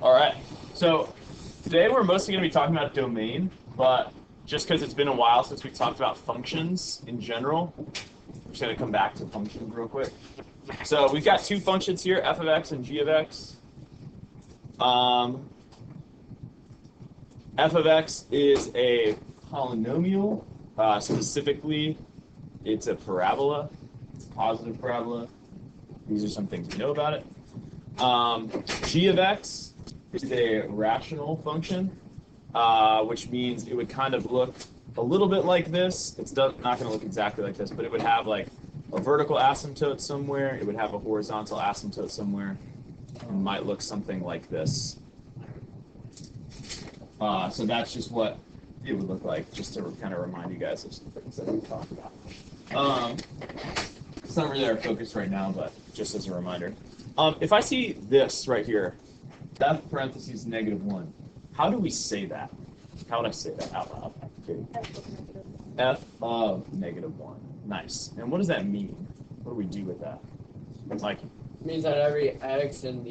All right. So today we're mostly going to be talking about domain, but just because it's been a while since we talked about functions in general, we're just going to come back to functions real quick. So we've got two functions here, f of x and g of x. F of x is a polynomial. Specifically, it's a parabola. It's a positive parabola. These are some things we know about it. G of x is a rational function, which means it would kind of look a little bit like this. It's not going to look exactly like this, but it would have like a vertical asymptote somewhere. It would have a horizontal asymptote somewhere. And might look something like this. So that's just what it would look like, just to kind of remind you guys of some things that we talked about. It's not really our focus right now, but just as a reminder. If I see this right here, f parentheses -1, how do we say that? How would I say that out loud? Okay. F of -1. Nice. And what does that mean? What do we do with that? Like, It means that every x in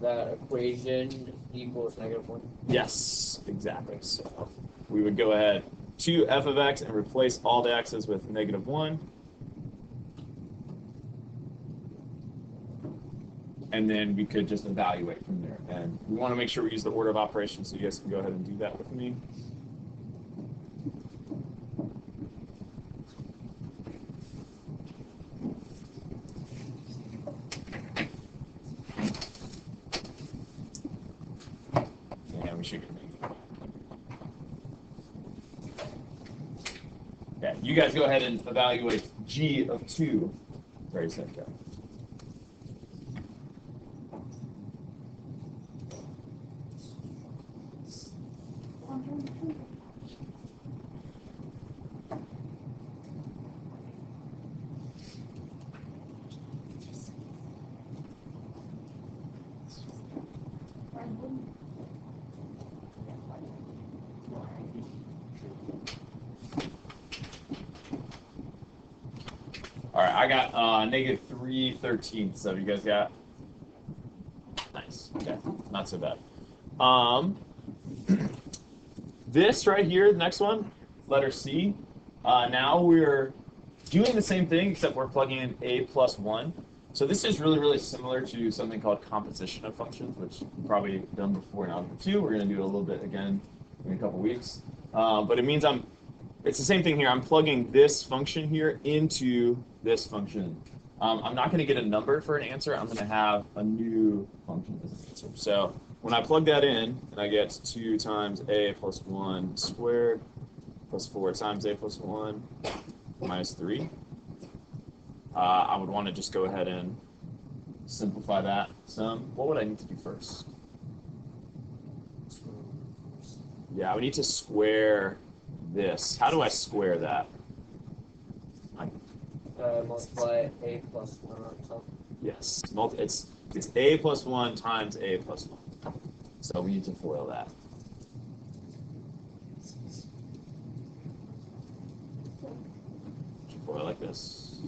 that equation equals -1. yes, exactly. So we would go ahead to f of x and replace all the x's with -1. And then we could just evaluate from there. And we want to make sure we use the order of operations, so you guys can go ahead and do that with me. And we should get it. Okay, you guys go ahead and evaluate g of 2. Very simple. All right, I got -3/13. So you guys got? Nice. Okay, not so bad. This right here, the next one, letter C. Now we're doing the same thing, except we're plugging in a plus 1. So this is really, really similar to something called composition of functions, which we've probably done before in Algebra 2. We're going to do it a little bit again in a couple weeks. But it means it's the same thing here. I'm plugging this function here into this function. I'm not going to get a number for an answer. I'm going to have a new function as an answer. So when I plug that in, and I get 2 times a plus 1 squared plus 4 times a plus 1 minus 3, I would want to just go ahead and simplify that some. What would I need to do first? Yeah, we need to square this. How do I square that? Multiply a plus 1 on top. Yes, it's a plus 1 times a plus 1. So we need to FOIL that. FOIL like this.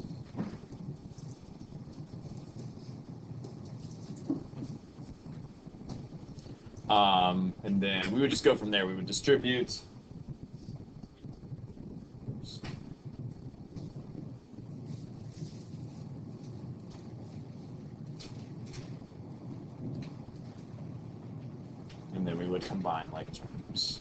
And then we would just go from there. We would distribute. And then we would combine like terms.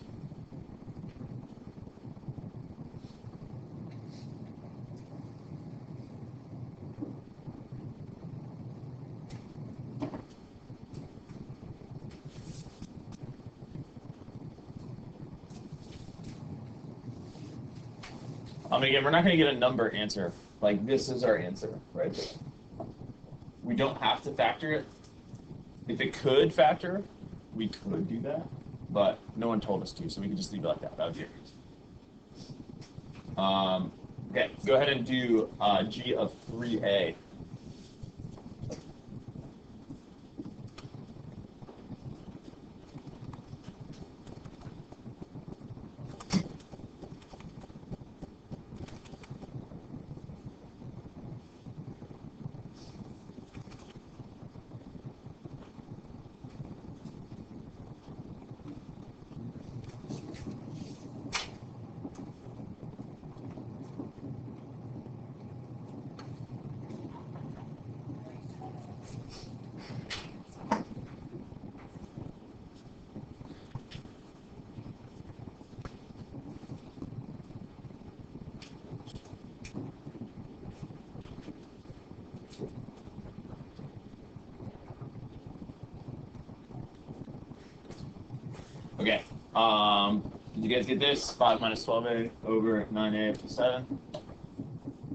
Again, we're not going to get a number answer. Like, this is our answer right there. We don't have to factor it. If it could factor, we could do that. But no one told us to, so we can just leave it like that. That would be it. Okay, go ahead and do g of 3a. Okay. Did you guys get this? 5 minus 12a over 9a plus 7.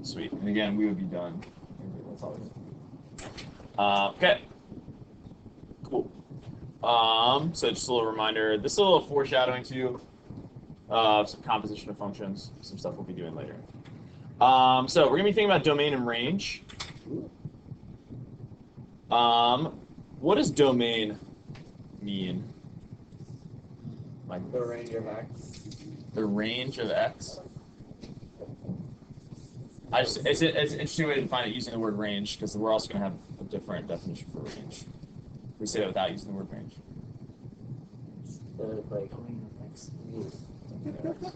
Sweet. And again, we would be done. That's all we need. Okay. Cool. So just a little reminder. This is a little foreshadowing to some composition of functions, some stuff we'll be doing later. So we're gonna be thinking about domain and range. What does domain mean? Like The range of x. the range of x. It's an interesting way to define it using the word range, because we're also going to have a different definition for range. We say that without using the word range.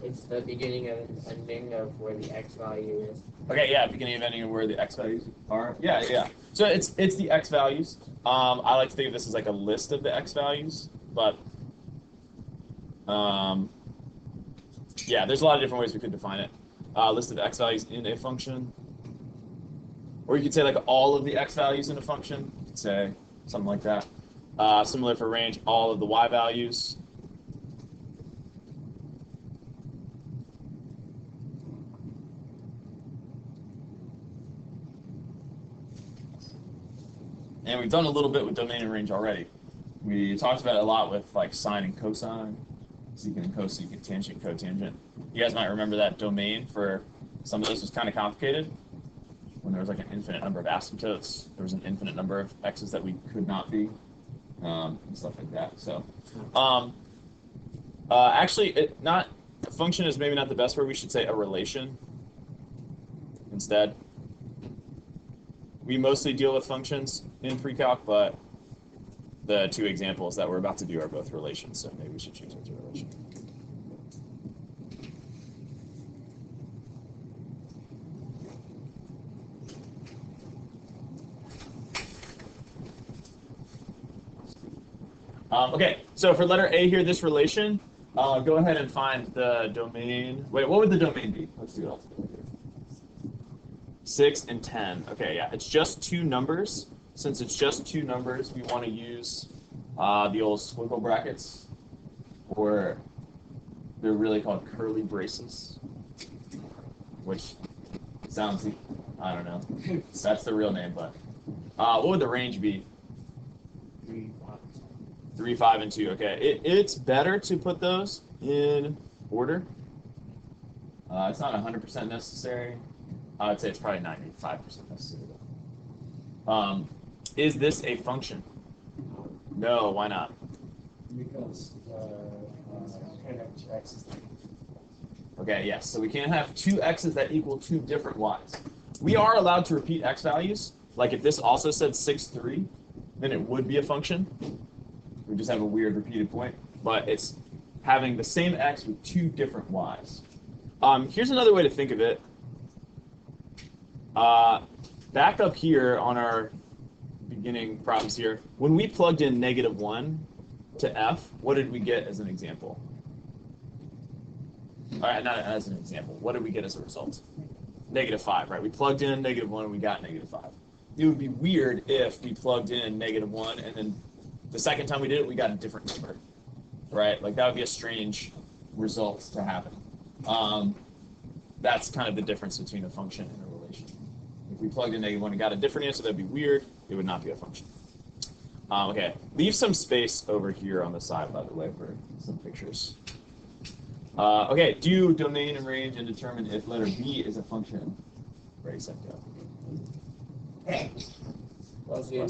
It's the beginning and ending of where the x value is. Okay, yeah, beginning and ending of where the x values are. Yeah. So it's the x values. I like to think of this as like a list of the x values, but yeah, there's a lot of different ways we could define it. List of x values in a function. Or you could say like all of the x values in a function. You could say something like that. Similar for range, all of the y values. And we've done a little bit with domain and range already. We talked about it a lot with like sine and cosine, secant and cosecant, tangent, cotangent. You guys might remember that domain for some of this was kind of complicated. When there was like an infinite number of asymptotes, there was an infinite number of x's that we could not be, and stuff like that. So, actually, a function is maybe not the best word. We should say a relation instead. We mostly deal with functions in pre-calc, but the two examples that we're about to do are both relations, so maybe we should choose it as a relation. Okay, so for letter A here, this relation, go ahead and find the domain. Wait, what would the domain be? Let's do it all together here. 6 and 10. Okay, yeah, it's just two numbers. Since it's just two numbers, we want to use the old squiggle brackets, or they're really called curly braces, which sounds, I don't know. That's the real name, but what would the range be? 3, 5, and 2. Okay, it's better to put those in order. It's not 100% necessary. I would say it's probably 95% necessary. Is this a function? No, why not? Because can't have two x's. Okay, yes. So we can't have two x's that equal two different y's. We are allowed to repeat x values. Like if this also said 6, 3, then it would be a function. We just have a weird repeated point. But it's having the same x with two different y's. Here's another way to think of it. Back up here on our beginning problems here, when we plugged in -1 to f, what did we get as an example? All right, not as an example. What did we get as a result? -5, right? We plugged in -1 and we got -5. It would be weird if we plugged in -1 and then the second time we did it, we got a different number, right? Like that would be a strange result to happen. That's kind of the difference between a function and a relation. If we plugged in -1 and got a different answer, that'd be weird. It would not be a function. Okay, leave some space over here on the side, by the way, for some pictures. Okay, do domain and range and determine if letter B is a function. Ready, set, go. Plus you.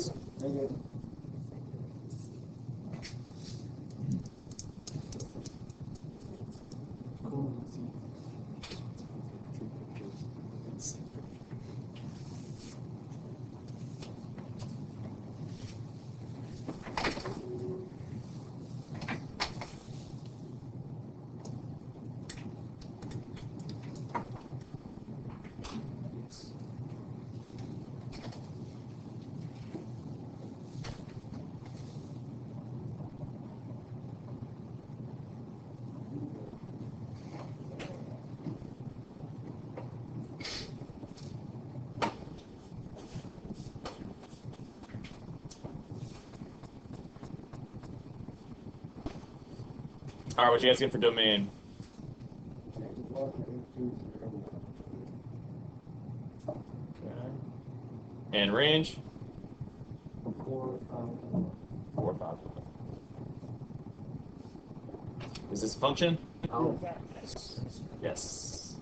All right, what you guys get for domain? Okay. And range? 4, 4, 5. Is this a function? Oh. Yes.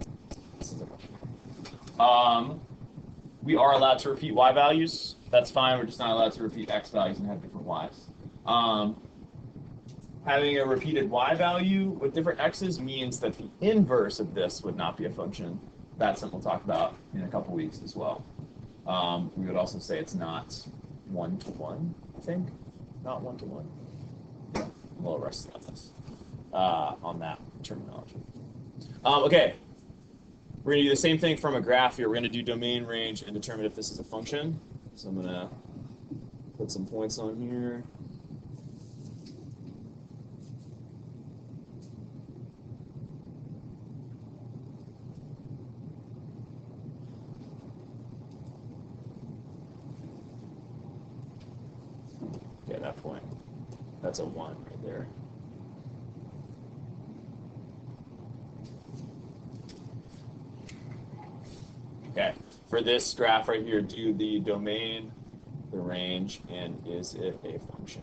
This is a function. We are allowed to repeat y values. That's fine. We're just not allowed to repeat x values and have different y's. Having a repeated y value with different x's means that the inverse of this would not be a function. That's something we'll talk about in a couple weeks as well. We would also say it's not 1-to-1, I think. Not 1-to-1. Yeah, a little rusty on that terminology. Okay. We're going to do the same thing from a graph here. We're going to do domain, range, and determine if this is a function. So I'm going to put some points on here. Okay, that point. That's a 1 right there. Okay, for this graph right here, do the domain, the range, and is it a function?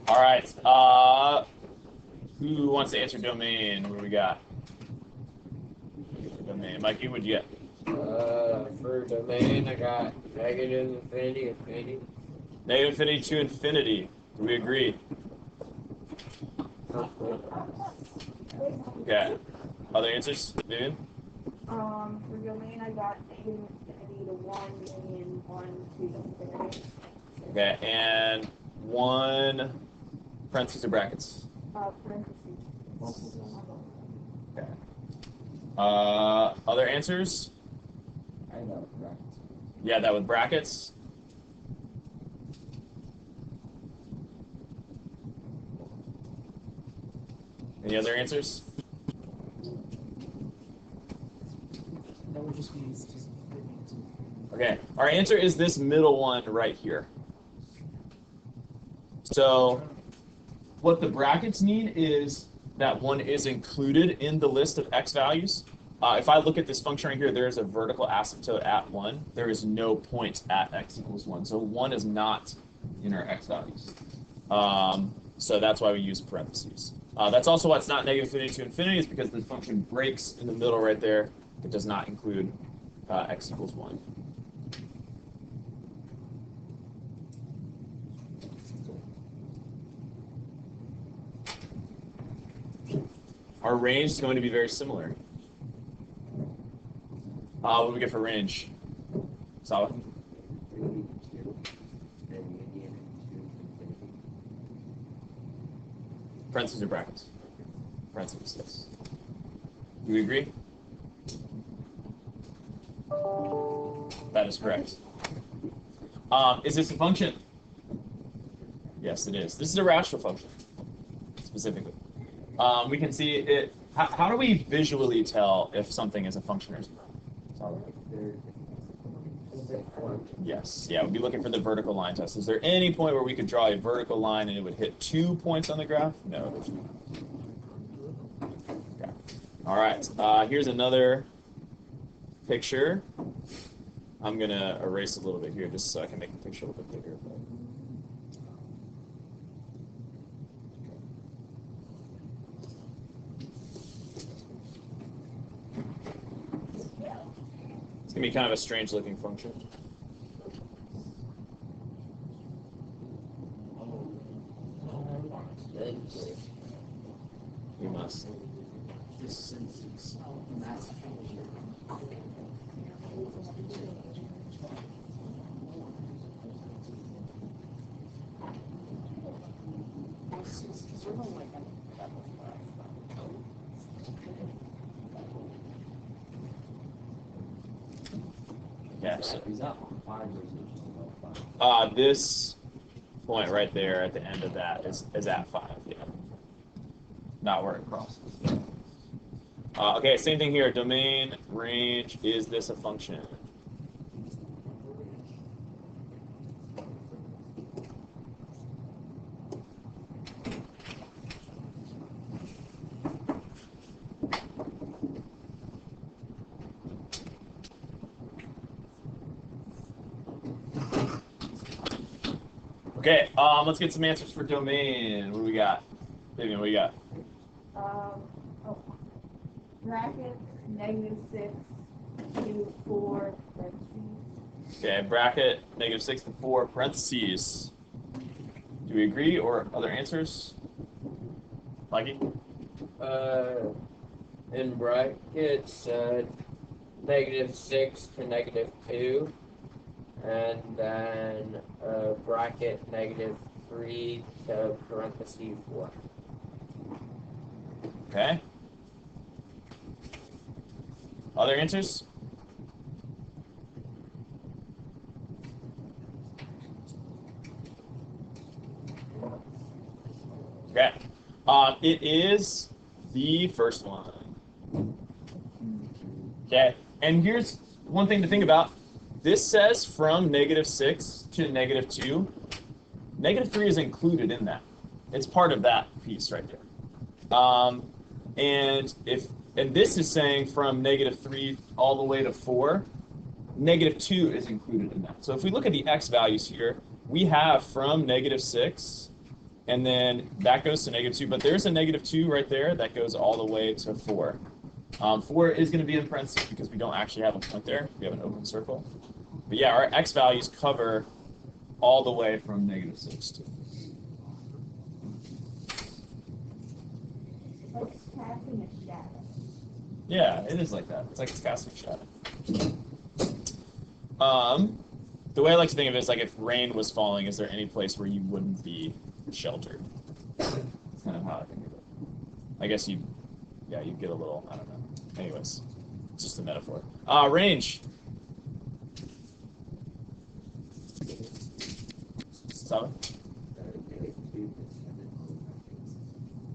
All right. Who wants to answer domain? What do we got? Domain. Mikey, what'd you get? For domain, I got negative infinity, infinity. Negative infinity to infinity. Do we agree? Okay. Other answers? Vivian? For domain, I got negative infinity to 1 and 1 to infinity. Okay, and 1 parentheses or brackets? Parentheses. Okay. Other answers? I know, brackets. Yeah, that with brackets. Any other answers? That would just be just Okay, our answer is this middle one right here. So what the brackets mean is that one is included in the list of x values. If I look at this function right here, there is a vertical asymptote at 1. There is no point at x equals 1. So 1 is not in our x values. So that's why we use parentheses. That's also why it's not negative infinity to infinity, is because this function breaks in the middle right there. It does not include x equals 1. Our range is going to be very similar. What do we get for range? Salah? Parentheses or brackets? Parentheses, yes. Do we agree? That is correct. Is this a function? Yes, it is. This is a rational function, specifically. We can see it. How do we visually tell if something is a function or not? Yes. Yeah, we'd be looking for the vertical line test. Is there any point where we could draw a vertical line and it would hit 2 points on the graph? No, there's not. Okay. All right. Here's another picture. I'm going to erase a little bit here just so I can make the picture a little bit bigger. It's going to be kind of a strange looking function. You must. Yeah, so Is that on 5 or is it just above 5? this point right there at the end of that is at 5. Yeah. Not where it crosses. Okay, same thing here. Domain range. Is this a function? Okay, let's get some answers for domain. What do we got? Vivian, what do you got? Oh, bracket -6 to 4 parentheses. Okay, bracket -6 to 4 parentheses. Do we agree or other answers? Mikey? In brackets, -6 to -2, and then bracket -3 to parentheses 4. Okay. Other answers? Okay. It is the first one. Okay. And here's one thing to think about. This says from -6 to -2. -3 is included in that. It's part of that piece right there. And this is saying from -3 all the way to 4, -2 is included in that. So if we look at the x values here, we have from -6, and then that goes to -2, but there's a -2 right there that goes all the way to 4. 4 is going to be in parentheses because we don't actually have a point there. We have an open circle. But yeah, our x values cover all the way from -6 to. Like casting a shadow. Yeah, it is like that. It's like it's casting a shadow. The way I like to think of it is like if rain was falling, is there any place where you wouldn't be sheltered? That's kind of how I think of it. I guess you get a little, I don't know. Anyways, it's just a metaphor. Range. 7.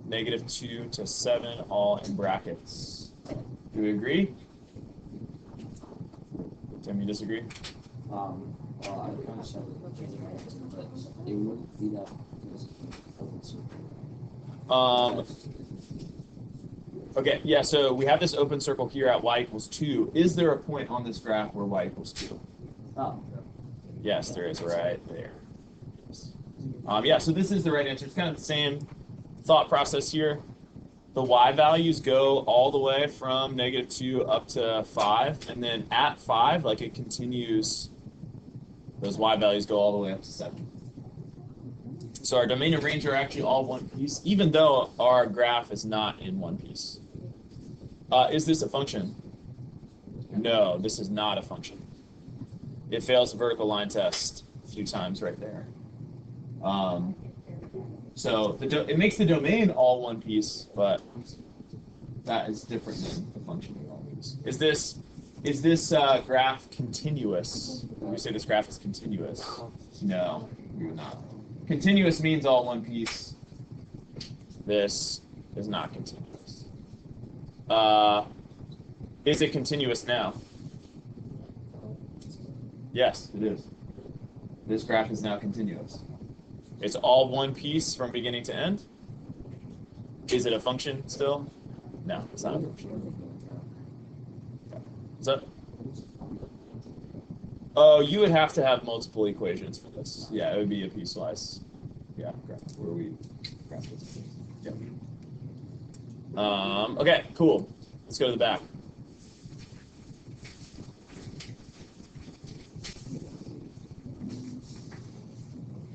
-2 to 7, all in brackets. Do we agree? Tim, you disagree? Well, I kind of said it, but it wouldn't be that because open circle. Okay, yeah, so we have this open circle here at y equals 2. Is there a point on this graph where y equals 2? Oh. Yes, there is right there. Yeah, so this is the right answer. It's kind of the same thought process here. The y values go all the way from -2 up to 5, and then at 5, like it continues, those y values go all the way up to 7. So our domain and range are actually all one piece, even though our graph is not in one piece. Is this a function? No, this is not a function. It fails the vertical line test a few times right there. So it makes the domain all one piece, but that is different than the function we all use. Is this graph continuous? Would you say this graph is continuous? No, we would not. Continuous means all one piece. This is not continuous. Is it continuous now? Yes, it is. This graph is now continuous. It's all one piece from beginning to end. Is it a function still? No, it's not a function. What's up? Oh, you would have to have multiple equations for this. Yeah, it would be a piecewise. Yeah, graph where we graph this. Yeah. Okay, cool. Let's go to the back.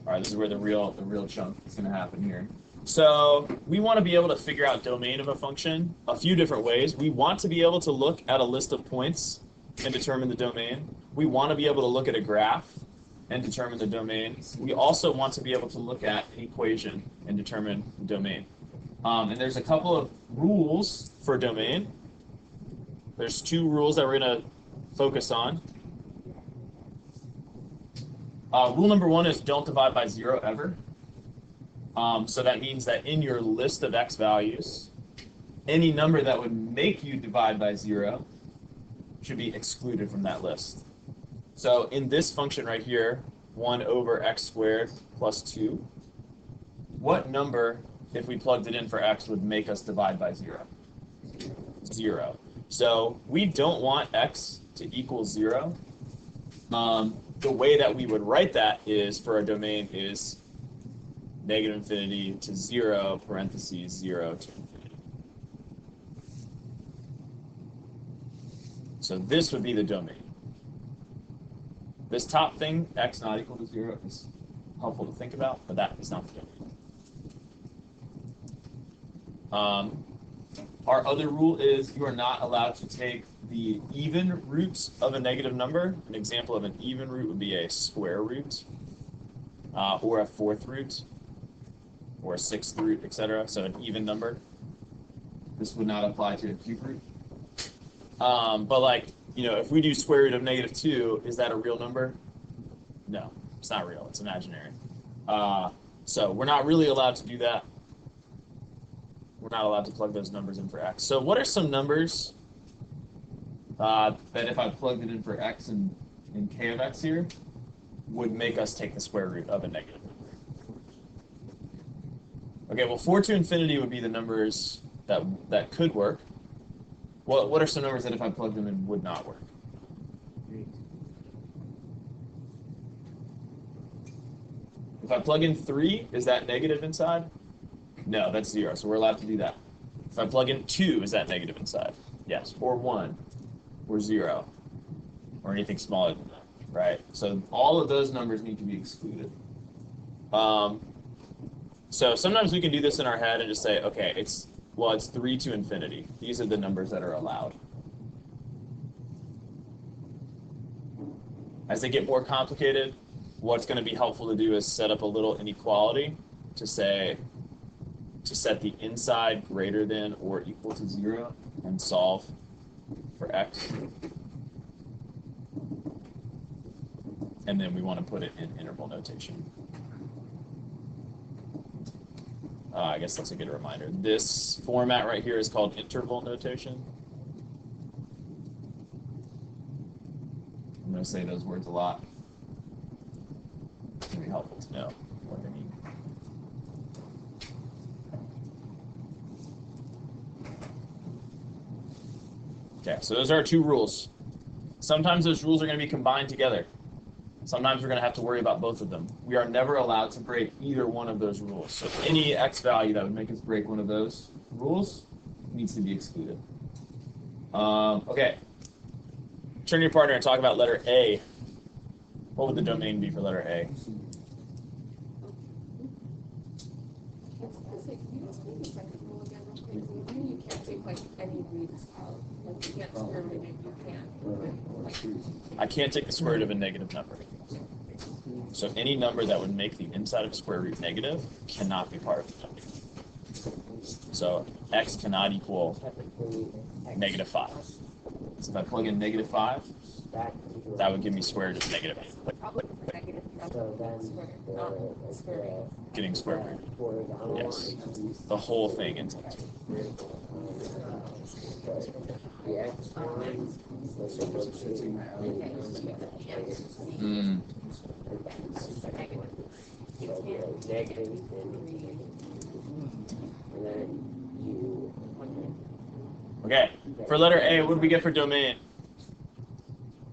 All right, this is where the real chunk is going to happen here. So we want to be able to figure out domain of a function a few different ways. We want to be able to look at a list of points and determine the domain. We want to be able to look at a graph and determine the domain, we also want to be able to look at an equation and determine the domain. And there's a couple of rules for domain. There's two rules that we're going to focus on. Rule number one is don't divide by 0 ever. So that means that in your list of x values, any number that would make you divide by 0 should be excluded from that list. So in this function right here, 1 over x squared plus 2, what number, if we plugged it in for x, would make us divide by 0? 0. So we don't want x to equal 0. The way that we would write that is for a domain is negative infinity to 0, parentheses 0 to infinity. So this would be the domain. This top thing, x not equal to 0, is helpful to think about, but that is not the domain. Our other rule is you are not allowed to take the even roots of a negative number. An example of an even root would be a square root, or a fourth root, or a sixth root, etc. So an even number. This would not apply to a cube root. But like, if we do square root of -2, is that a real number? No, it's not real. It's imaginary. So we're not really allowed to do that. We're not allowed to plug those numbers in for x. So what are some numbers that if I plugged it in for x and k of x here, would make us take the square root of a negative number? Okay, well 4 to infinity would be the numbers that could work. What are some numbers that if I plugged them in would not work? If I plug in 3, is that negative inside? No, that's 0, so we're allowed to do that. If I plug in 2, is that negative inside? Yes, or 1, or 0, or anything smaller than that, right? So all of those numbers need to be excluded. So sometimes we can do this in our head and just say, okay, it's 3 to infinity. These are the numbers that are allowed. As they get more complicated, what's going to be helpful to do is set up a little inequality to set the inside greater than or equal to 0 and solve for x. And then we want to put it in interval notation. I guess that's a good reminder. This format right here is called interval notation. I'm going to say those words a lot. It's going to be helpful to know what they mean. Okay, so those are our two rules. Sometimes those rules are going to be combined together. Sometimes we're going to have to worry about both of them. We are never allowed to break either one of those rules. So any x value that would make us break one of those rules needs to be excluded. Okay. Turn to your partner and talk about letter A. What would the domain be for letter A? You can't take like any roots out. Like you can't square root it. You can't. I can't take the square root of a negative number. So any number that would make the inside of a square root negative cannot be part of the domain. So x cannot equal -5. So if I plug in -5, that would give me square root of -8. Probably negative. Getting square root. Yes. The whole thing in times. Okay, for letter A, what do we get for domain?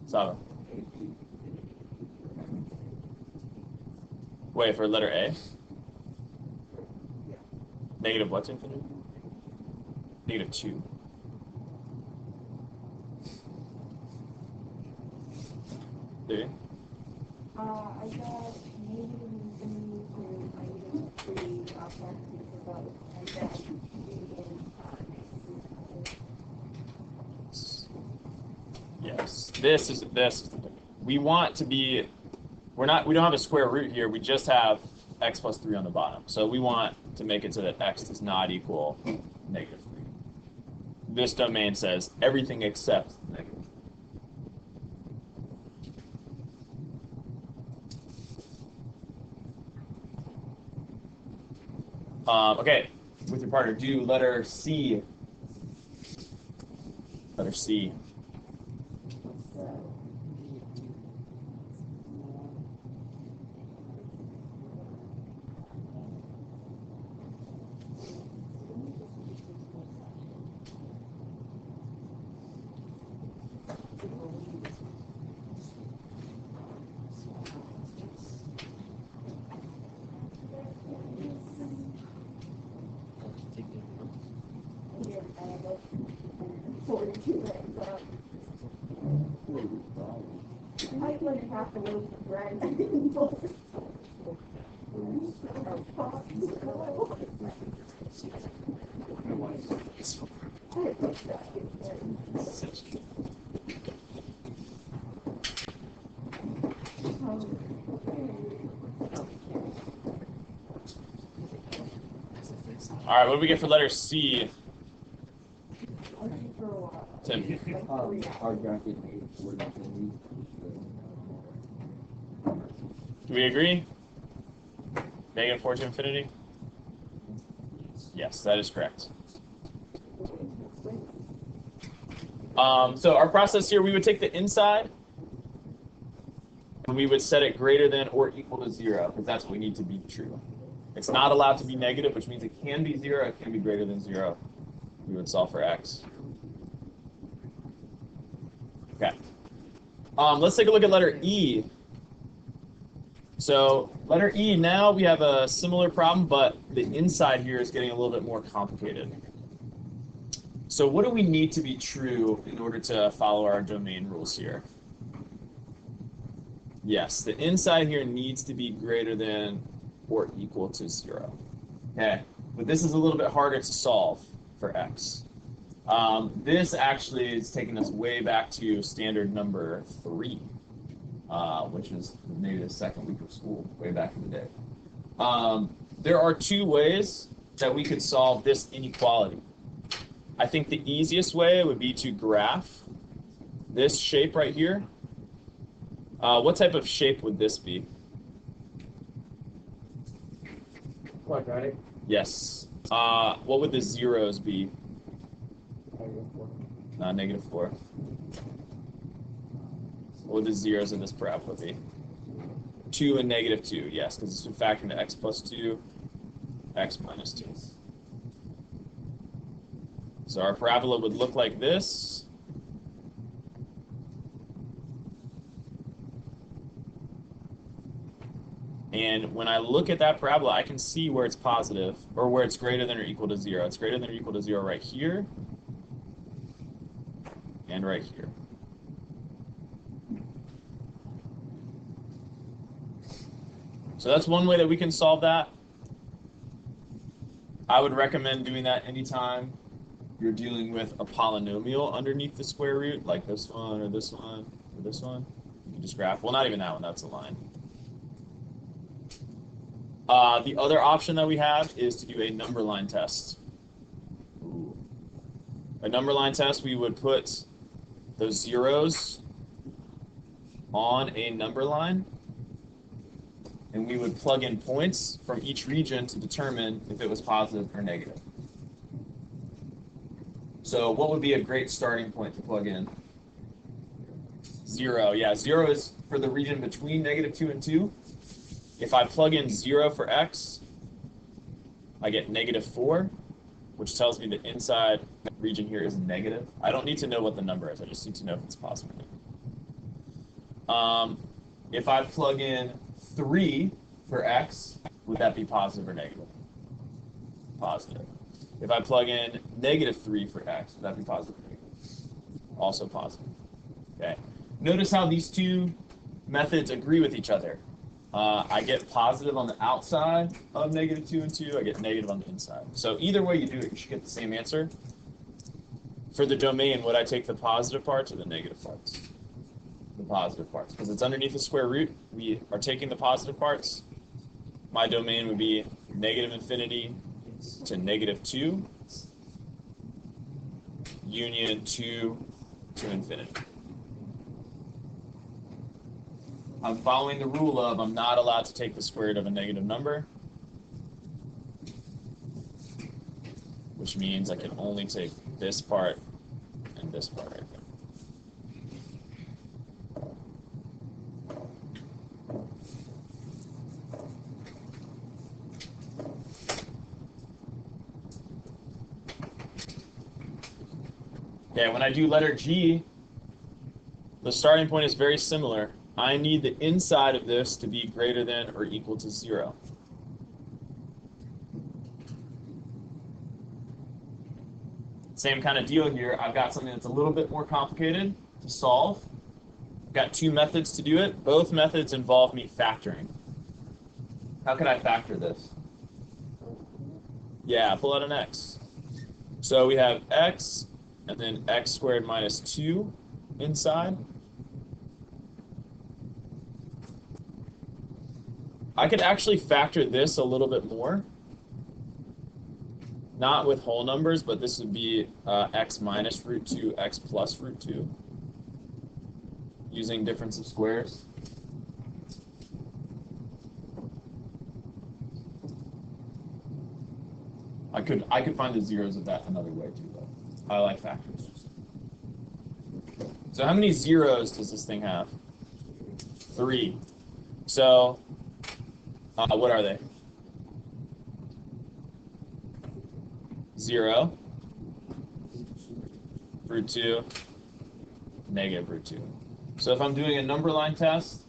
Saba. Wait, for letter A? Negative what's infinity? -2. See? I got negative infinity to -3 about, and then Yes, this is the domain. We want to be we don't have a square root here. We just have x plus 3 on the bottom. So we want to make it so that x does not equal negative 3. This domain says everything except negative. Okay, with your partner, do letter C. Letter C. I wouldn't have to lose the bread. All right, what do we get for letter C? Tim. Hard bracket, word infinity. Do we agree? -4 to infinity? Yes, that is correct. So our process here, we would take the inside and we would set it greater than or equal to 0, because that's what we need to be true. It's not allowed to be negative, which means it can be 0, it can be greater than 0. We would solve for x. Okay. Let's take a look at letter E. So letter E, now we have a similar problem, but the inside here is getting a little bit more complicated. So what do we need to be true in order to follow our domain rules here? Yes, the inside here needs to be greater than or equal to 0. Okay, but this is a little bit harder to solve for x. This actually is taking us way back to standard number 3, which is maybe the second week of school, way back in the day. There are 2 ways that we could solve this inequality. I think the easiest way would be to graph this shape right here. What type of shape would this be? Quadratic. Yes. What would the zeros be? -4. What would the zeros in this parabola be? 2 and -2, yes, because it's been factored into x plus 2, x minus 2. So our parabola would look like this. And when I look at that parabola, I can see where it's positive, or where it's greater than or equal to 0. It's greater than or equal to 0 right here, and right here. So that's one way that we can solve that. I would recommend doing that anytime you're dealing with a polynomial underneath the square root, like this one, or this one, or this one. You can just graph. Well, not even that one. That's a line. The other option that we have is to do a number line test. Ooh. A number line test, we would put those zeros on a number line, and we would plug in points from each region to determine if it was positive or negative. So what would be a great starting point to plug in? 0. Yeah, 0 is for the region between -2 and 2. If I plug in 0 for x, I get -4, which tells me the inside region here is negative. I don't need to know what the number is. I just need to know if it's positive. If I plug in 3 for x, would that be positive or negative? Positive. If I plug in -3 for x, would that be positive or negative? Also positive. Okay. Notice how these 2 methods agree with each other. I get positive on the outside of -2 and 2. I get negative on the inside. So either way you do it, you should get the same answer. For the domain, would I take the positive parts or the negative parts? the positive parts. Because it's underneath the square root, we are taking the positive parts. My domain would be negative infinity to negative 2, union 2 to infinity. I'm following the rule of I'm not allowed to take the square root of a negative number, which means I can only take this part and this part right there. Okay, when I do letter G, the starting point is very similar. I need the inside of this to be greater than or equal to 0. Same kind of deal here. I've got something that's a little bit more complicated to solve. I've got 2 methods to do it. Both methods involve me factoring. How can I factor this? Yeah, pull out an x. So we have x, and then x squared minus 2 inside. I could actually factor this a little bit more. Not with whole numbers, but this would be x minus root 2, x plus root 2, using difference of squares. I could find the zeros of that another way too, though. I like factors. So how many zeros does this thing have? 3. So what are they? 0, root 2, negative root 2. So if I'm doing a number line test,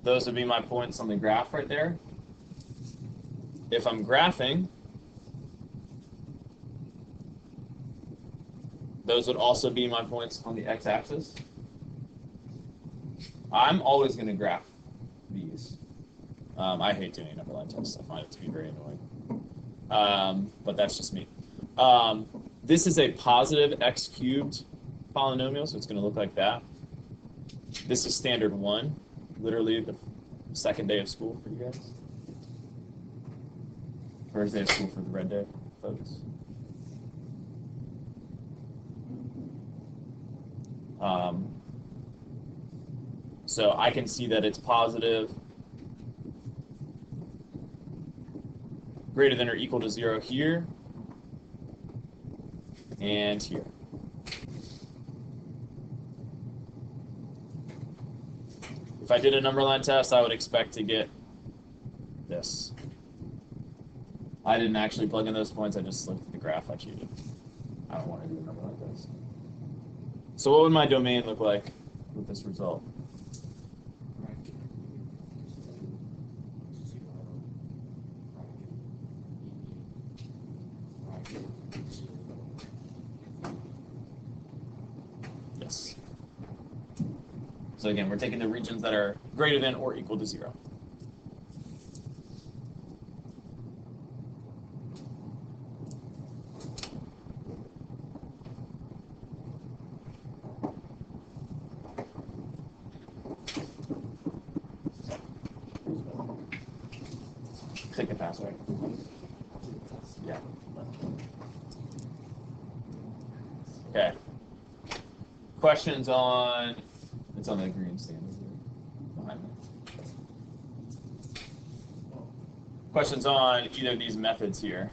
those would be my points on the graph right there. If I'm graphing, those would also be my points on the x-axis. I'm always going to graph these. I hate doing number line tests. I find it to be very annoying. But that's just me. This is a positive x cubed polynomial, so it's going to look like that. This is standard 1, literally the second day of school for you guys. First day of school for the red day, folks. So I can see that it's positive, greater than or equal to 0 here, and here. If I did a number line test, I would expect to get this. I didn't actually plug in those points, I just looked at the graph. I cheated. I don't want to do a number line test. So what would my domain look like with this result? Yes. So again, we're taking the regions that are greater than or equal to 0. Click the password. Yeah. Okay. Questions on, it's on the green stand behind me. Questions on either of these methods here?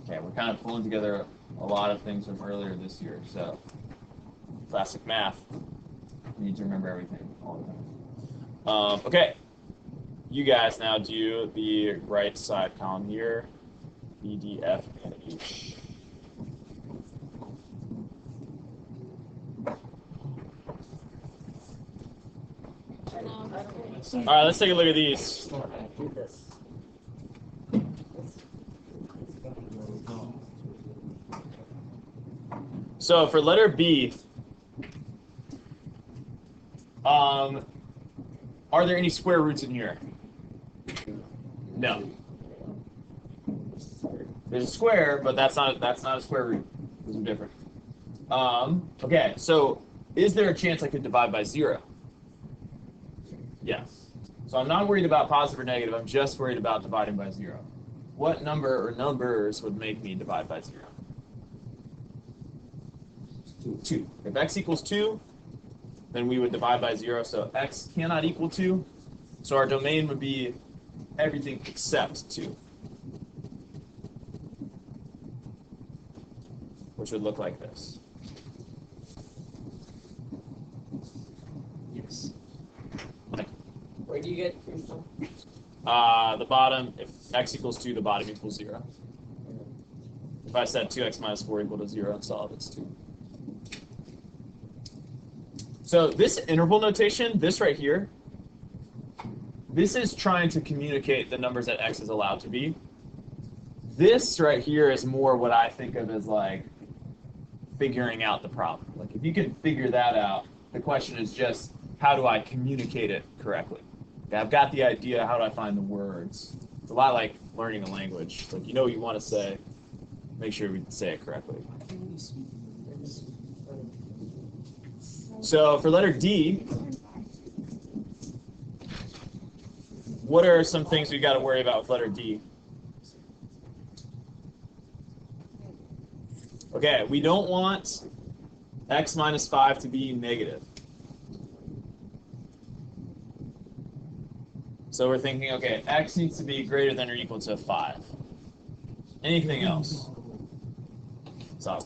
Okay, we're kind of pulling together a lot of things from earlier this year, so classic math. You need to remember everything all the time. Okay, you guys now do the right side column here, B, D, F, and H. All right, let's take a look at these. So for letter B, are there any square roots in here? No. There's a square, but that's not a square root. Those are different. Okay, so is there a chance I could divide by 0? Yes. So I'm not worried about positive or negative. I'm just worried about dividing by 0. What number or numbers would make me divide by 0? 2. If x equals 2, then we would divide by 0. So x cannot equal 2. So our domain would be everything except 2. Which would look like this. Yes. Where do you get Crystal? The bottom, if x equals 2, the bottom equals 0. If I said 2x minus 4 equal to 0 and solve, it's 2. So this interval notation, this right here, this is trying to communicate the numbers that x is allowed to be. This right here is more what I think of as like figuring out the problem. Like if you can figure that out, the question is just how do I communicate it correctly? Okay, I've got the idea, how do I find the words? It's a lot like learning a language. Like you know what you want to say, make sure we say it correctly. So for letter D, what are some things we've got to worry about with letter D? Okay, we don't want x minus 5 to be negative. So we're thinking, okay, x needs to be greater than or equal to 5. Anything else? So,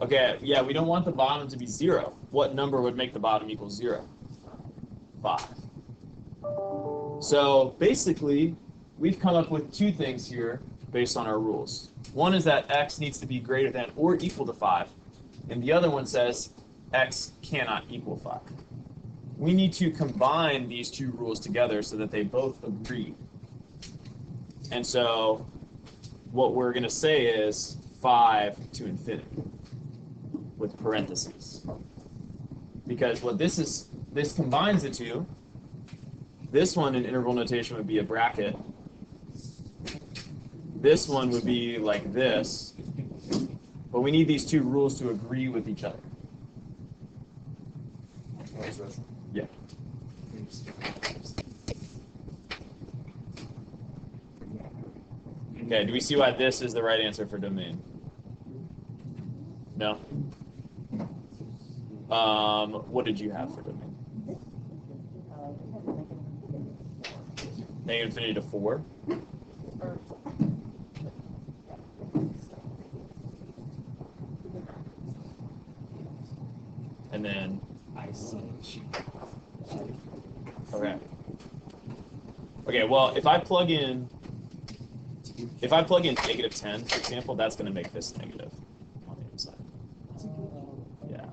okay, yeah, we don't want the bottom to be 0. What number would make the bottom equal 0? 5. So basically, we've come up with 2 things here based on our rules. One is that x needs to be greater than or equal to 5, and the other one says x cannot equal 5. We need to combine these 2 rules together so that they both agree. And so what we're going to say is 5 to infinity with parentheses. Because what this is, this combines the 2. This one in interval notation would be a bracket. This one would be like this. But we need these 2 rules to agree with each other. Yeah. Okay, do we see why this is the right answer for domain? No? What did you have for domain? Negative infinity to 4? And then okay. Okay, well, if I plug in negative 10, for example, that's going to make this negative on the inside. Yeah.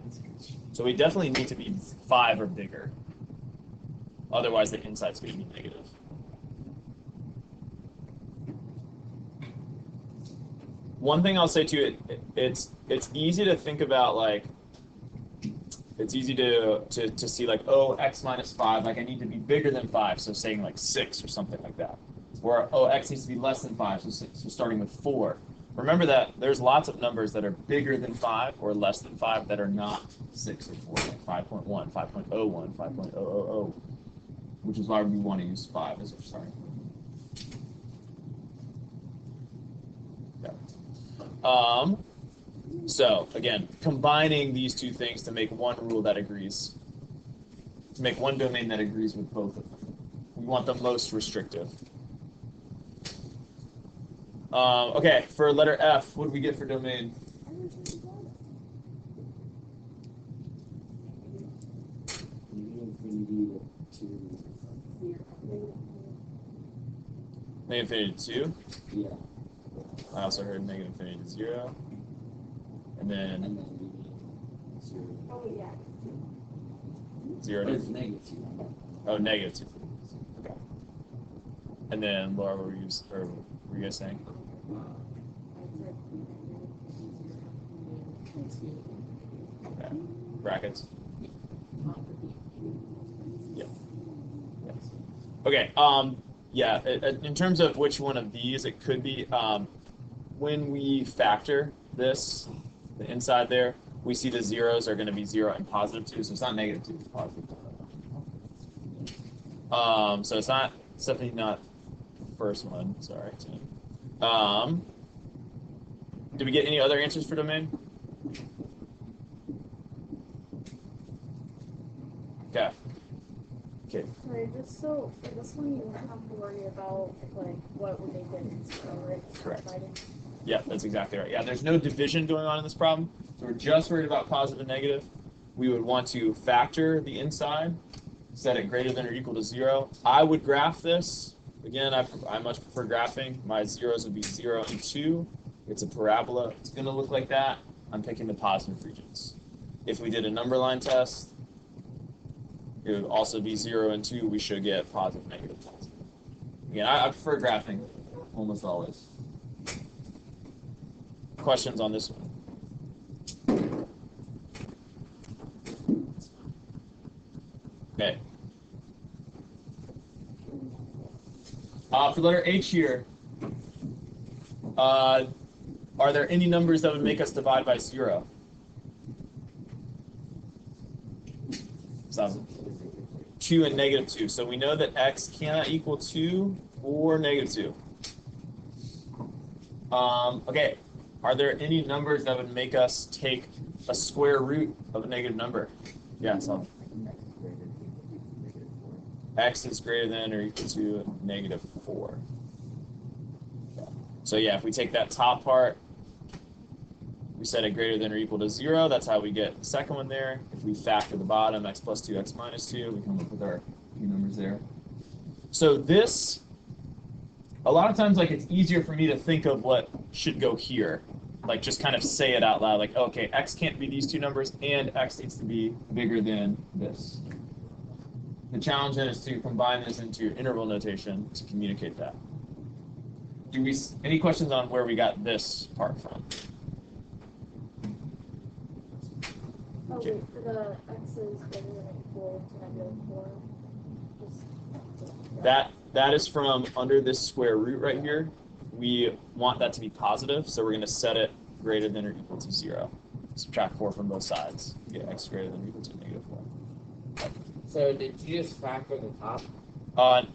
So we definitely need to be 5 or bigger. Otherwise, the inside's going to be negative. One thing I'll say to you, it's easy to think about like, it's easy to see like, oh, x minus 5, like I need to be bigger than 5, so saying like 6 or something like that. Or, oh, x needs to be less than 5, so starting with 4. Remember that there's lots of numbers that are bigger than 5 or less than 5 that are not 6 or 4, like 5.1, 5.01, 5.000, which is why we want to use 5 as our starting point. Yeah. So, again, combining these 2 things to make one rule that agrees, to make one domain that agrees with both of them. We want the most restrictive. Okay, for letter F, what do we get for domain? Negative infinity to 2? Yeah. I also heard negative infinity to 0. And then 0 to negative 2. Oh, negative 2. Okay. And then Laura, what were you guys saying? Okay. Brackets. Yeah. Yes. Okay. Yeah, in terms of which one of these, it could be when we factor this, the inside there, we see the zeros are going to be 0 and positive 2, so it's not negative 2, it's positive 2. So it's definitely not the first one. Sorry, Tim. Did we get any other answers for domain? Okay. Okay. Sorry, just so for this one, you don't have to worry about like what would make it zero, right? Correct. Dividing. Yeah, that's exactly right. Yeah, there's no division going on in this problem, so we're just worried about positive and negative. We would want to factor the inside, set it greater than or equal to 0. I would graph this. Again, I much prefer graphing. My zeros would be 0 and 2. It's a parabola. It's going to look like that. I'm picking the positive regions. If we did a number line test, it would also be 0 and 2. We should get positive, negative, positive. Again, I prefer graphing almost always. Questions on this one? Okay. For letter H here, are there any numbers that would make us divide by 0? So 2 and negative 2. So we know that x cannot equal 2 or negative 2. Okay. Are there any numbers that would make us take a square root of a negative number? Yeah, so x is greater than or equal to negative 4. So yeah, if we take that top part, we set it greater than or equal to 0. That's how we get the second one there. If we factor the bottom, x plus 2, x minus 2, we come up with our few numbers there. So this, a lot of times, like, it's easier for me to think of what should go here. Like, just kind of say it out loud. Like, okay, x can't be these two numbers, and x needs to be bigger than this. The challenge then is to combine this into interval notation to communicate that. Any questions on where we got this part from? Oh, wait, for the x's greater than or equal to negative 4. That is from under this square root right here. We want that to be positive, so we're going to set it greater than or equal to 0. Subtract 4 from both sides. Get x greater than or equal to negative 4. So did you just factor the top?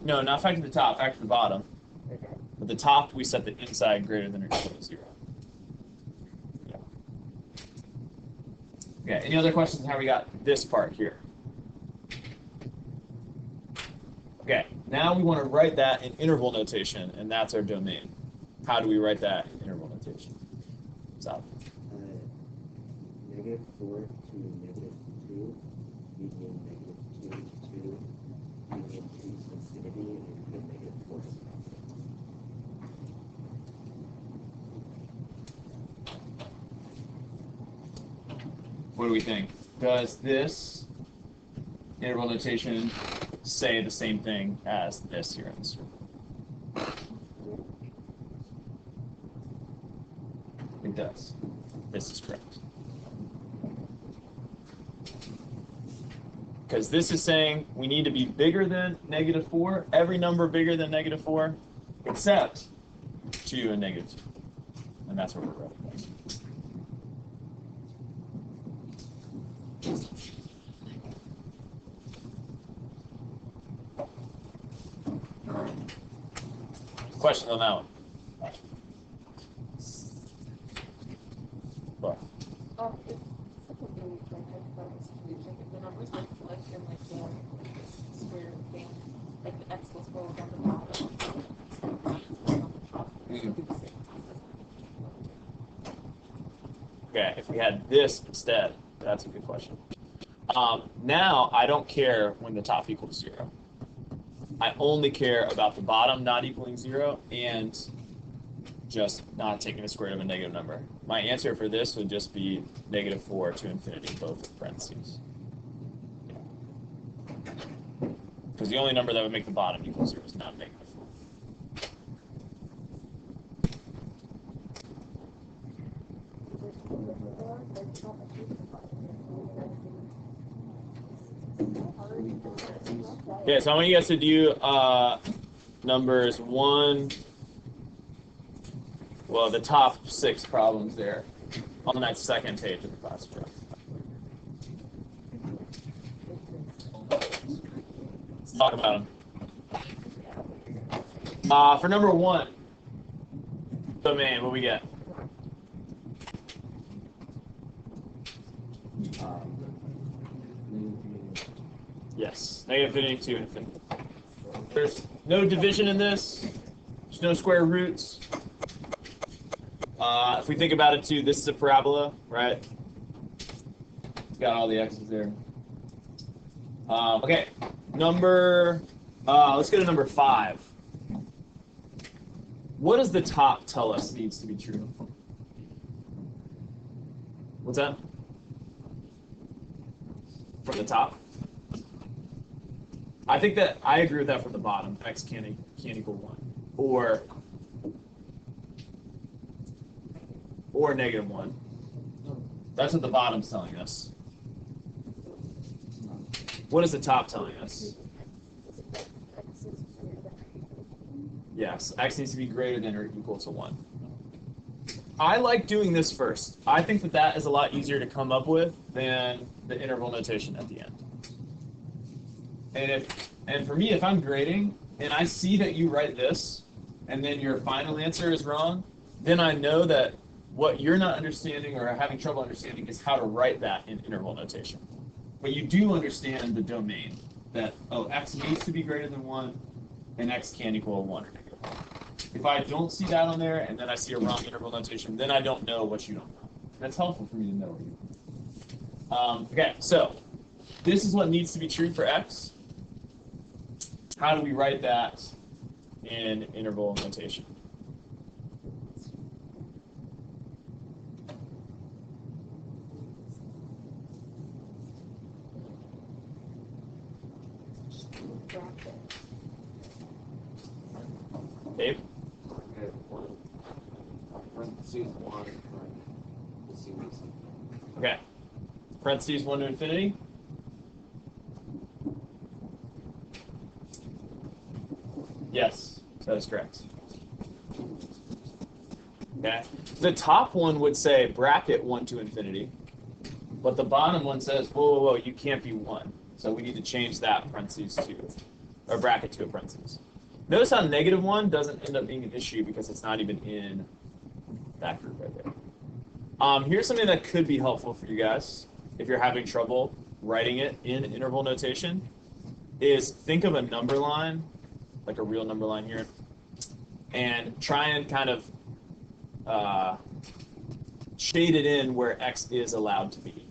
No, not factor the top, factor the bottom. Okay. But the top, we set the inside greater than or equal to 0. Yeah. Okay, any other questions on how we got this part here? Okay, now we want to write that in interval notation, and that's our domain. How do we write that in interval notation? So. Negative 4 to negative 2, median negative 2 to 2, median 2 to infinity, and negative 4 to What do we think? Does this interval notation say the same thing as this here in the circle? It does. This is correct. Because this is saying we need to be bigger than negative 4, every number bigger than negative 4, except 2 and negative 2. And that's what we're writing. Question on that one? What? It's such a really like I thought it was huge. Like the numbers like flipped and like the square thing, like the x was rolled on the bottom. On the top. Okay, if we had this instead, that's a good question. Now I don't care when the top equals 0. I only care about the bottom not equaling 0 and just not taking the square root of a negative number. My answer for this would just be negative 4 to infinity, both with parentheses. Because the only number that would make the bottom equal 0 is not negative 4. Okay, so I want you guys to do numbers 1, well, the top 6 problems there on that second page of the class project. Let's talk about them. For number 1, domain, what we get? Yes, negative infinity to infinity. There's no division in this. There's no square roots. If we think about it too, this is a parabola, right? It's got all the x's there. Okay, let's go to number 5. What does the top tell us needs to be true? What's that? From the top? I think that I agree with that from the bottom. X can't equal 1. Or negative 1. That's what the bottom's telling us. What is the top telling us? Yes, x needs to be greater than or equal to 1. I like doing this first. I think that that is a lot easier to come up with than the interval notation at the end. And for me, if I'm grading and I see that you write this and then your final answer is wrong, then I know that what you're not understanding or having trouble understanding is how to write that in interval notation. But you do understand the domain that, oh, x needs to be greater than 1 and x can't equal 1 or negative 1. If I don't see that on there and then I see a wrong interval notation, then I don't know what you don't know. That's helpful for me to know what you know. Okay, so this is what needs to be true for x. How do we write that in interval notation? Dave? Okay. Parentheses 1 to infinity. Yes, that is correct. Okay. The top one would say bracket 1 to infinity, but the bottom one says, whoa, whoa, whoa, you can't be 1. So we need to change that parentheses to, or bracket to a parentheses. Notice how negative 1 doesn't end up being an issue because it's not even in that group right there. Here's something that could be helpful for you guys if you're having trouble writing it in interval notation, is think of a number line, like a real number line here, and try and kind of shade it in where x is allowed to be.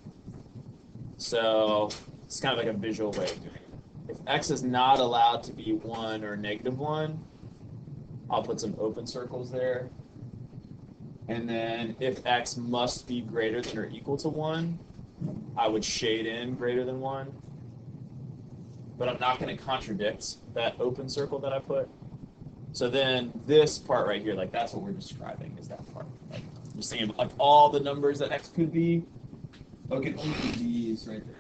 So it's kind of like a visual way of doing it. If x is not allowed to be 1 or negative 1, I'll put some open circles there. And then if x must be greater than or equal to 1, I would shade in greater than 1. But I'm not going to contradict that open circle that I put. So then this part right here, like that's what we're describing, is that part. Like you're saying like all the numbers that x could be, oh, it can only be these right there.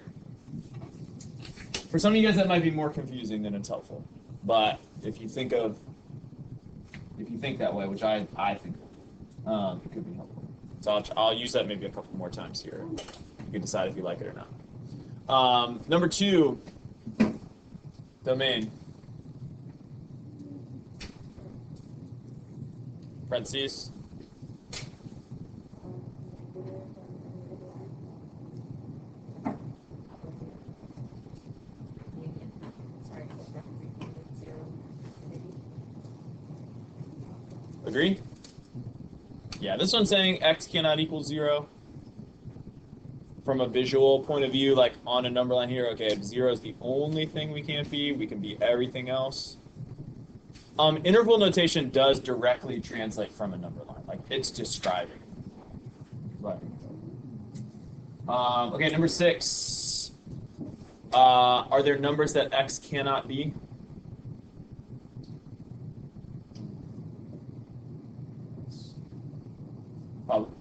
For some of you guys that might be more confusing than it's helpful. But if you think that way, which I think it could be helpful. So I'll use that maybe a couple more times here. You can decide if you like it or not. Number 2, domain. Parentheses. Agree? Yeah, this one's saying x cannot equal 0. From a visual point of view, like on a number line here, okay, if 0 is the only thing we can't be, we can be everything else. Interval notation does directly translate from a number line, like it's describing. But, okay, number 6. Are there numbers that x cannot be? Probably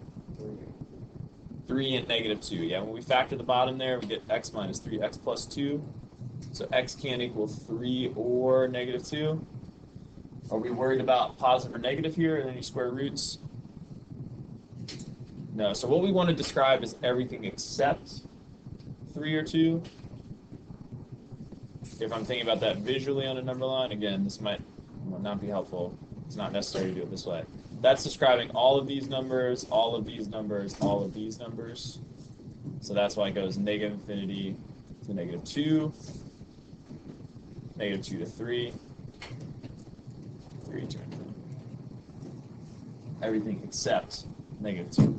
3 and negative 2. Yeah, when we factor the bottom there, we get x minus 3x plus 2. So x can't equal 3 or negative 2. Are we worried about positive or negative here and any square roots? No. So what we want to describe is everything except 3 or 2. If I'm thinking about that visually on a number line, again, this might not be helpful. It's not necessary to do it this way. That's describing all of these numbers, all of these numbers, all of these numbers. So that's why it goes negative infinity to negative 2, negative 2 to 3, 3 to infinity. Everything except negative 2.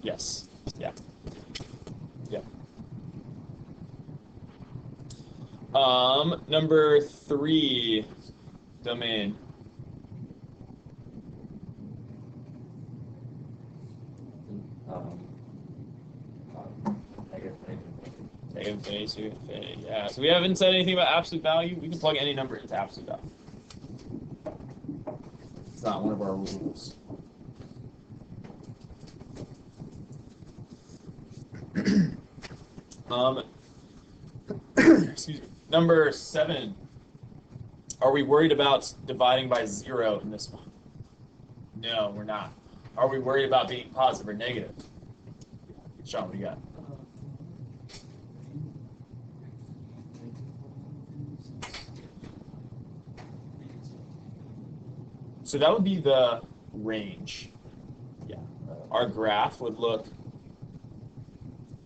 Yes. Yeah. Yeah. Number 3, domain. Negative infinity to infinity. Yeah. So we haven't said anything about absolute value. We can plug any number into absolute value. It's not one of our rules. Excuse me. Number 7. Are we worried about dividing by 0 in this one? No, we're not. Are we worried about being positive or negative? Sean, what do you got? So that would be the range. Yeah. Our graph would look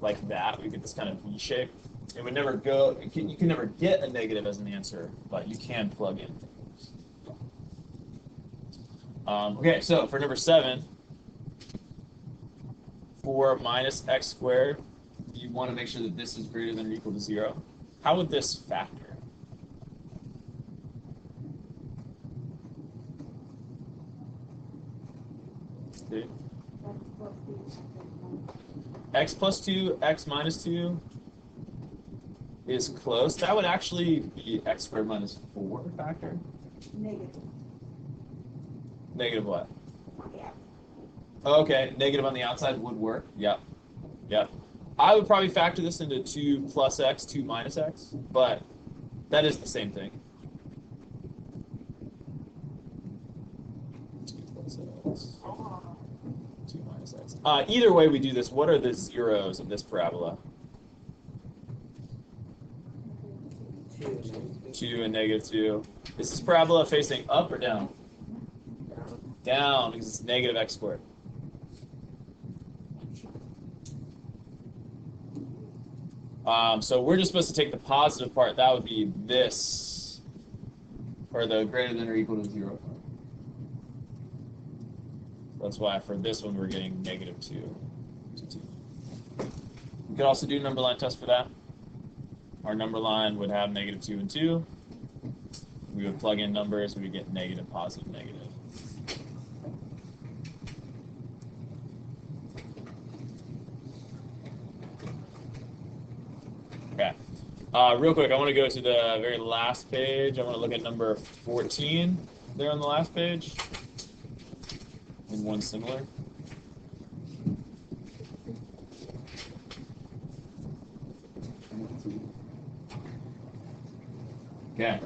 like that. We get this kind of V shape. It would never go, you can never get a negative as an answer, but you can plug in things. Okay, so for number 7, 4 minus x squared, you want to make sure that this is greater than or equal to 0. How would this factor? Okay. X plus 2, x minus 2 is close. That would actually be x squared minus 4 factor. Negative. Negative what? Yeah. Okay, negative on the outside would work. Yep. Yep. I would probably factor this into 2 plus x, 2 minus x, but that is the same thing. 2 plus x, 2 minus x. Either way we do this, what are the zeros of this parabola? 2 and negative 2. Is this parabola facing up or down? Down, because it's negative x squared. So we're just supposed to take the positive part. That would be this, or the greater than or equal to 0 part. That's why for this one we're getting negative 2 to 2. We could also do a number line test for that. Our number line would have negative 2 and 2. We would plug in numbers, we would get negative, positive, negative. Okay. Real quick, I want to go to the very last page. I want to look at number 14 there on the last page. And one similar. Okay.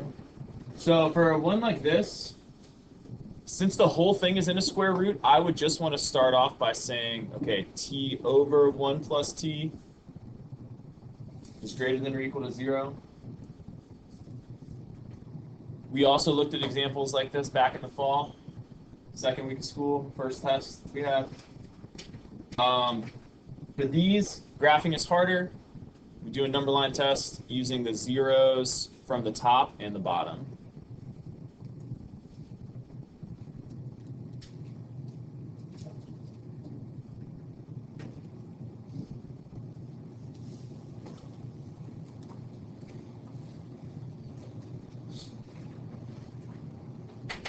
So for one like this, since the whole thing is in a square root, I would just want to start off by saying, okay, t over 1 plus t is greater than or equal to 0. We also looked at examples like this back in the fall, second week of school, first test we had. For these, graphing is harder. We do a number line test using the zeros from the top and the bottom.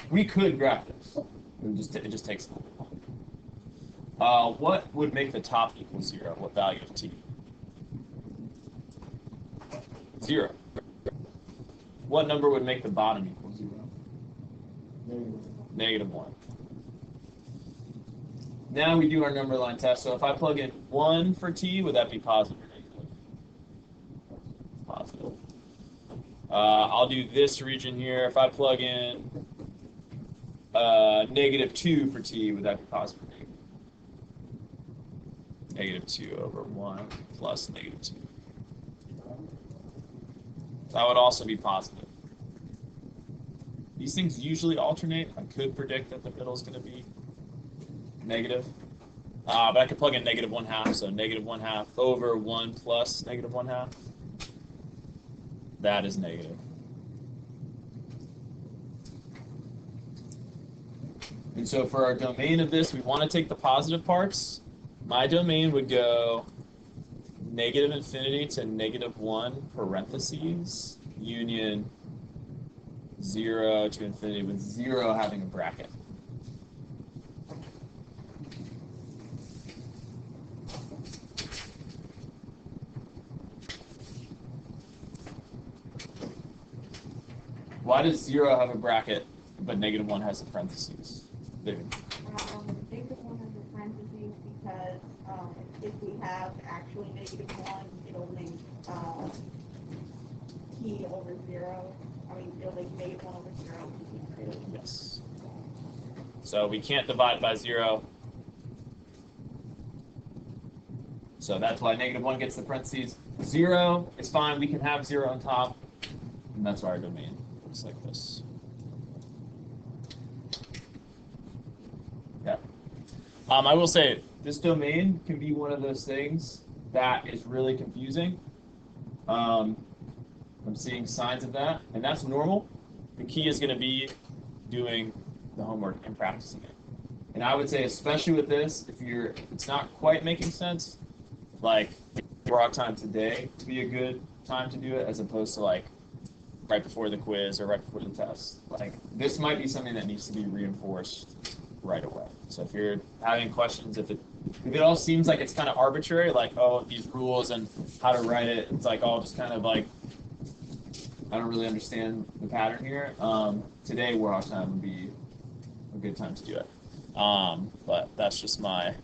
We could graph this. It just takes a little while. What would make the top equal 0? What value of t? 0. What number would make the bottom equal 0? Negative 1. Now we do our number line test. So if I plug in 1 for t, would that be positive or negative? Positive. I'll do this region here. If I plug in -2 for t, would that be positive or negative? -2 over 1 plus -2. That would also be positive. These things usually alternate. I could predict that the middle is going to be negative. But I could plug in -1/2, so -1/2 over 1 plus -1/2. That is negative. And so for our domain of this, we want to take the positive parts. My domain would go -infinity to -1 parentheses, union 0 to infinity, with 0 having a bracket. Why does 0 have a bracket, but -1 has a parentheses? David. -1 has a parentheses because if we have actually -1, it'll make t over 0. I mean, it'll make -1 over 0. Yes. So we can't divide by 0. So that's why -1 gets the parentheses. 0 is fine. We can have 0 on top. And that's our domain. Looks like this. Yeah. I will say, this domain can be one of those things that is really confusing. I'm seeing signs of that, and that's normal. The key is going to be doing the homework and practicing it. And I would say, especially with this, if it's not quite making sense, like, work time today to be a good time to do it, as opposed to like right before the quiz or right before the test. Like, this might be something that needs to be reinforced right away. So if you're having questions, if it all seems like it's kind of arbitrary, like, oh, these rules and how to write it, it's like all just kind of like, I don't really understand the pattern here. Today, work time would be a good time to do it. But that's just my